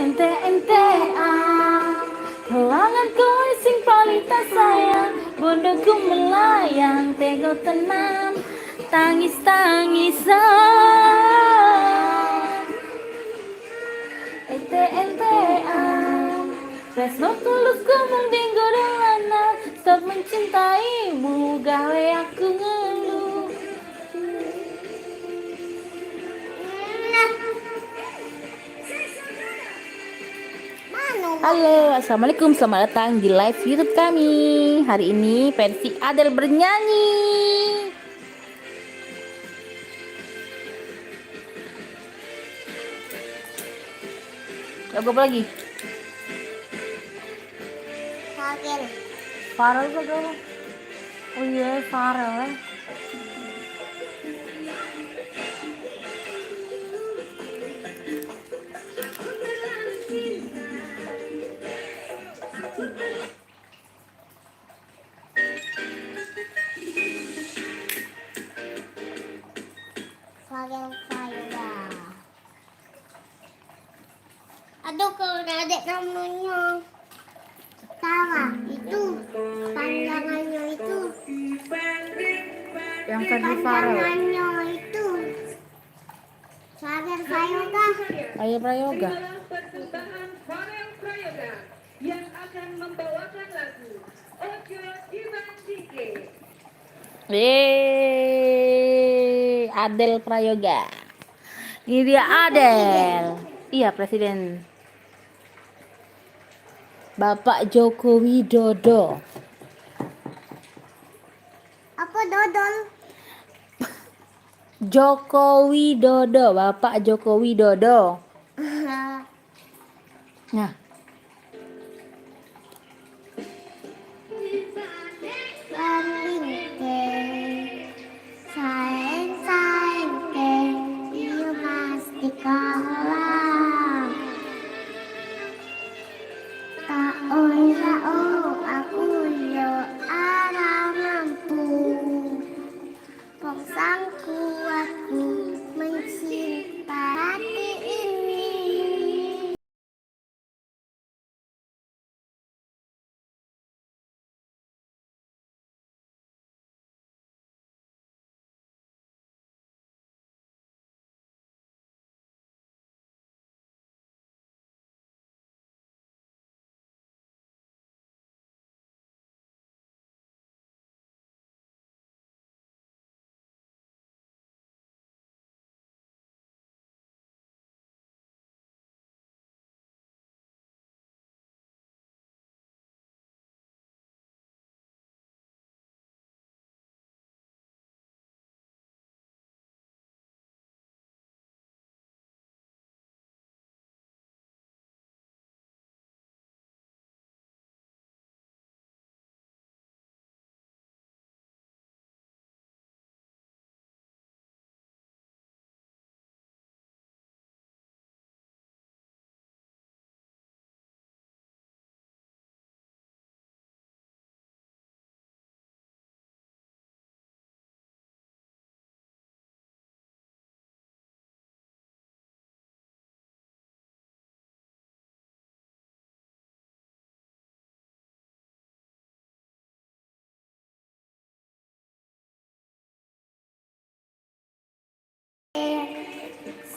ente-entean kelanganku sing paling tak sayang, bondoku melayang, tego tenang, tangis-tangisan. Ente-entean tresno tulusku mung dinggo delana, stop mencintaimu gawe aku ngeluh. Halo, assalamualaikum, selamat datang di live YouTube kami. Hari ini versi Adele bernyanyi. Lagu apa lagi? Farel juga. Oh iya, Farel. Aduh, kalau udah ada namanya Tawa itu pandangannya itu Yang tadi Farel. pandangannya itu Sagar Prayoga. Ayo Prayoga. Persembahan Farel Prayoga yang akan membawakan lagu Ojo Dibandingke. Adele Prayoga. Ini dia Adele. Iya, Presiden Bapak Joko Widodo. Apa dodol? Joko Widodo, Bapak Joko Widodo. Nah, Bandingke saeng-saengke ieu pasti kalah. Aku yo arah mampu. Pongsangku aku mencinta hati ini.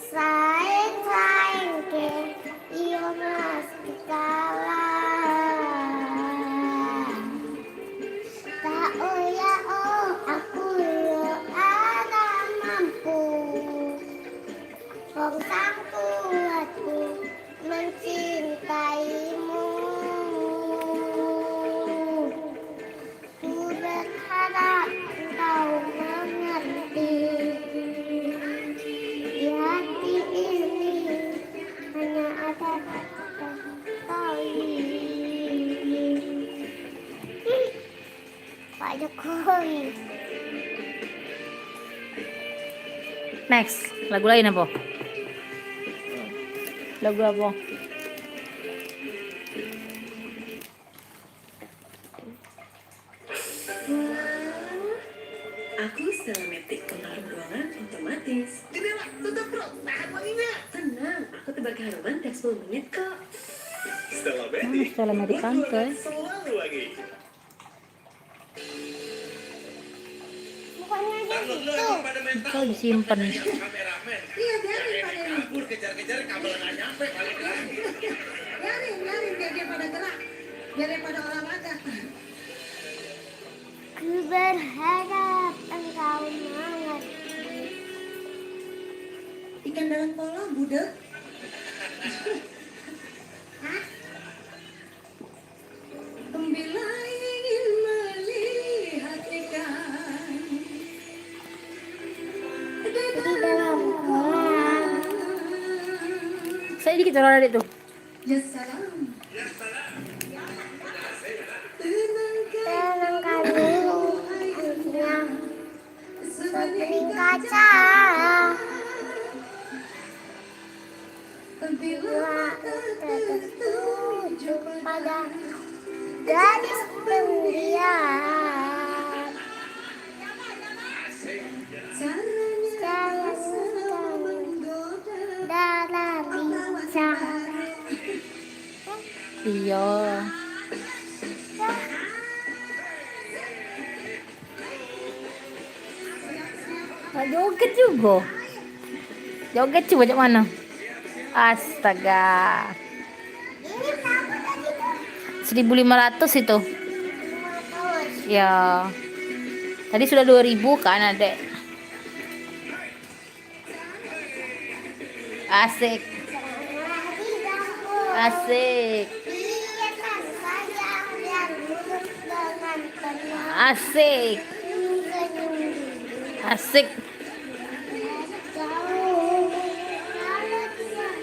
Saeng-saengke ieu pasti kalah. Aku yo ada mampu. Pongsangku aku mencintaimu. Ku berharap engkau mengerti. Di hati ini hanya ada Pak Jokowi. next, lagu lain apa? Lagu apa? Aku selamatik pengaruh ruangan otomatis. Jendela tutup bro, tahan wanginya. Tenang, aku tebak halaman teks 10 menit kok. Mana Stella Mary Tante? Selalu lagi. Bukannya aja Takut lu gitu. emang pada main Kau tahu. disimpan. Kameramen. Iya, biarin Yang pada kabur kejar-kejar kabel nggak nyampe balik lagi. biarin biar dia pada gerak. Biar dia pada olahraga. Ku berharap engkau mengerti. Ikan dalam kolam, budek. Bila ingin melihat ikan Di dalam kolam. Saya dikit orang adik tuh. Ya salam. Tenangkan dulu hatinya seperti kaca. Bila tertuju pada gadis pendiam. Saya darah bincang. Iya. Joget juga. Joget coba cak mana? Astaga. Ini berapa tadi tuh? 1.500 itu. Ya. Tadi sudah 2.000 kan, Adek? Asik. Asik. Biarkan saja dan duduk dengan tenang. Asik. Senyum Asik. jauh. Kalau tidak,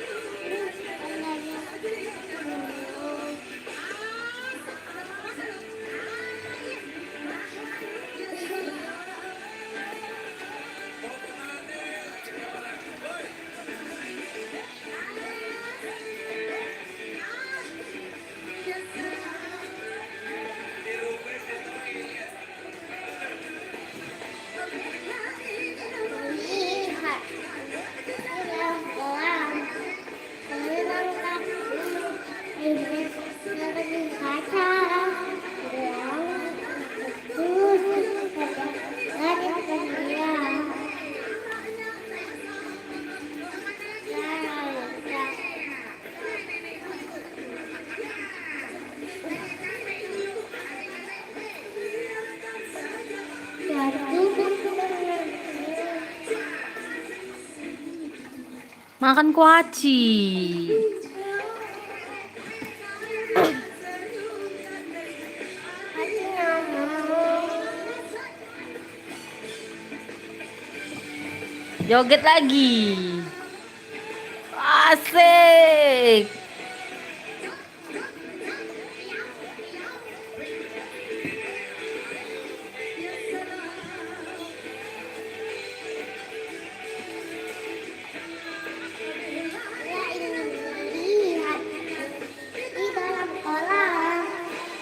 lihat dalam kolam. Menangkap bibit seperti kaca. Terus dari pendiam. Makan kuaci. Joget lagi. Asik. Saya ingin lihat di dalam kolam.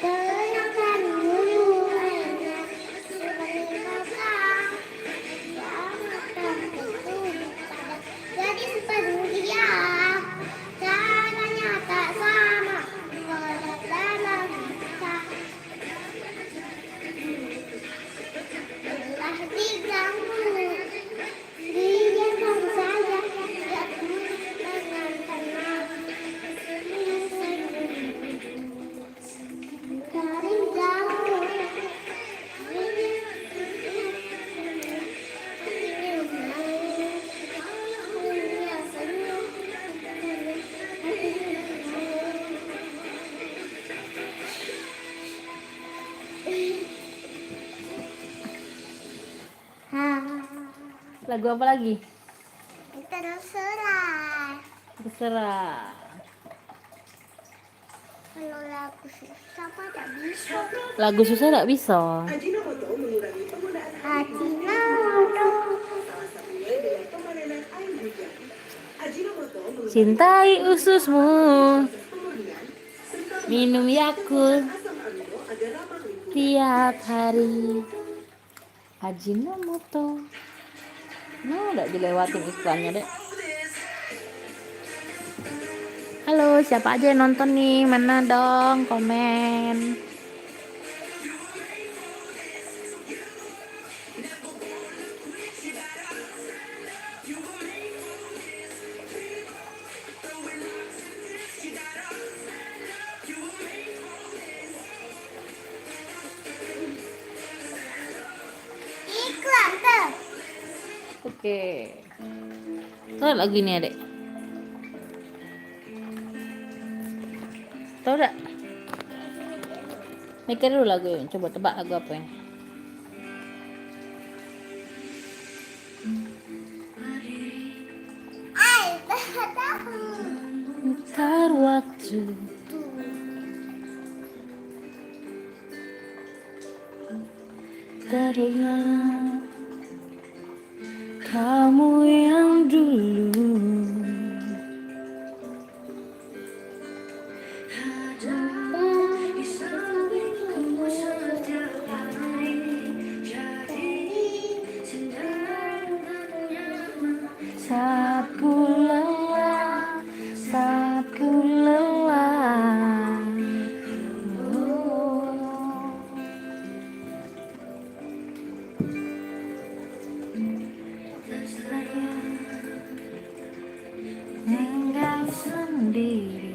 Tenangkan dulu airnya seperti kaca. Jangan tertuju pada gadis pendiam. Caranya tak sama, walau dalam kita. Telah diganggu, biarkan saja dia duduk dengan tenang. Dari jauh, Lagu apa lagi? terserah. Terserah. Kalau lagu susah mah tak bisa. Lagu susah tak bisa. Ajinomoto mengurangi penggunaan Hati nado. salah satunya dengan pemanenan air hujan. Ajinomoto mengurangi Cintai ususmu. pemulihan serta Minum Yakult asam amino agar ramah lingkungan. tiap hari. Ajinomoto. Nah, udah dilewatin iklannya, Dek. Halo, siapa aja yang nonton nih? Mana dong komen. Iklan tuh. Oke. Tahu lagu ini adek? Tahu gak? Mikir dulu lagu ini. Coba tebak lagu apa ya? Ay, tak tahu. Ntar waktu teringat kamu yang dulu. Saat ku lelah, saat ku lelah. Tinggal sendiri.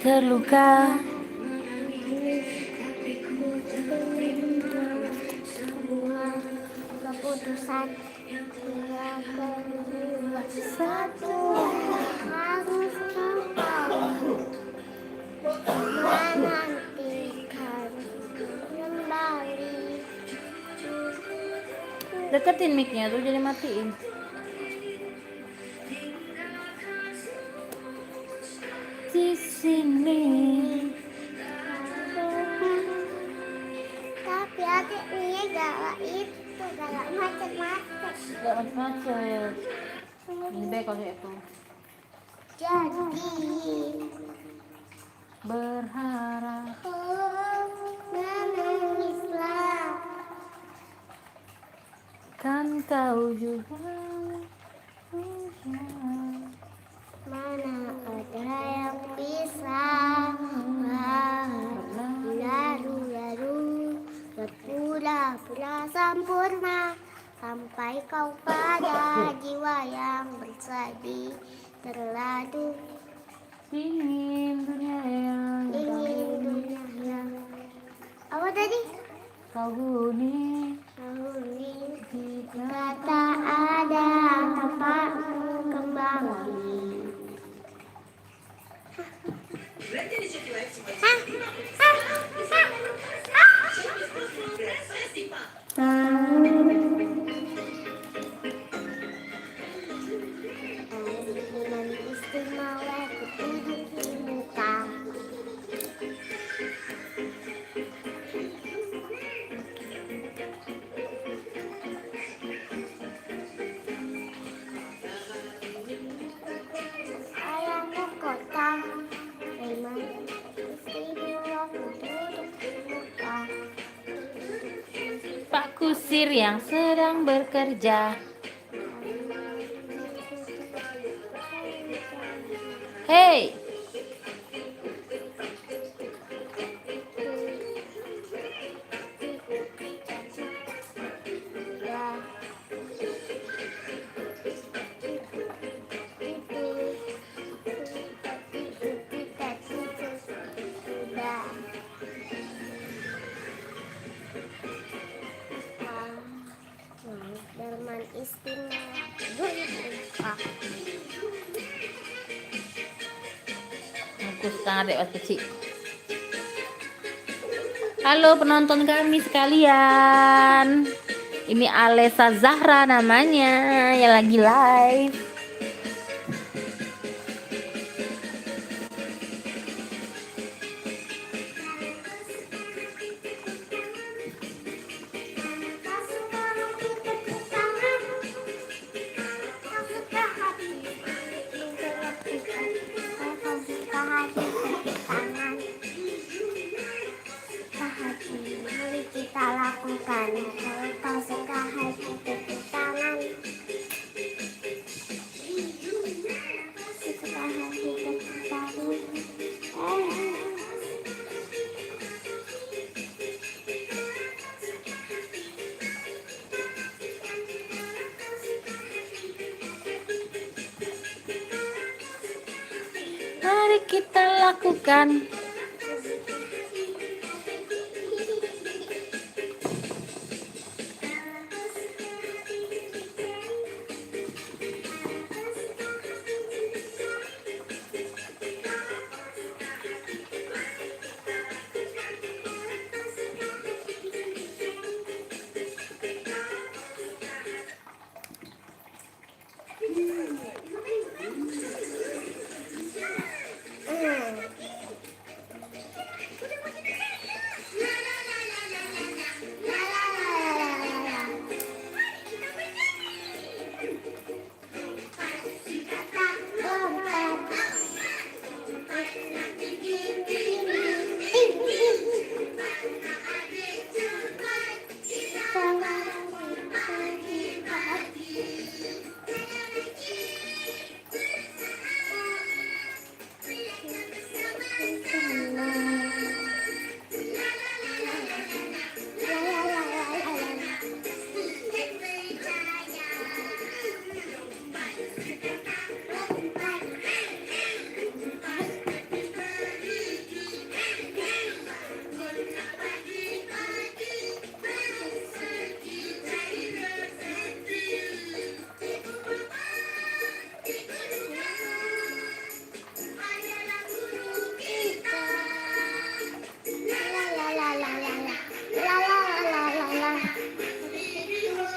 Terluka Semua keputusan yang kedua satu harus kau menantikan kembali. deketin mic-nya tuh jadi matiin. Di sini Tapi adiknya galak itu galak macet-macet. gak macet-macet. Ini baik kalau itu. Jadi Berharap menangislah. kan kau juga. Mana ada yang bisa lalu-lalu berpura-pura sempurna sampai kau pada jiwa yang bersedih terlalu Ingin dunia yang ingin dunia yang apa tadi? kau huni. Jika tak ada tempatmu kembali. Berarti di City Life cuma Dengan istimewa duduk di muka. Sayang ke kota, memang istimewa duduk di muka. Pak Kusir yang sedang bekerja. Hei, Ya. Sudah. Delman istimewa. aku setengah dek waktu kecil. Halo penonton kami sekalian. Ini Alessa Zahra namanya yang lagi live. Tak suka hati tepuk tangan. Tak suka hati dilakukan. Tak suka hati tepuk tangan. Tak hati mari kita lakukan. Kalau tak suka hati tepuk tangan. Suka hati tepuk tangan. Mari kita lakukan.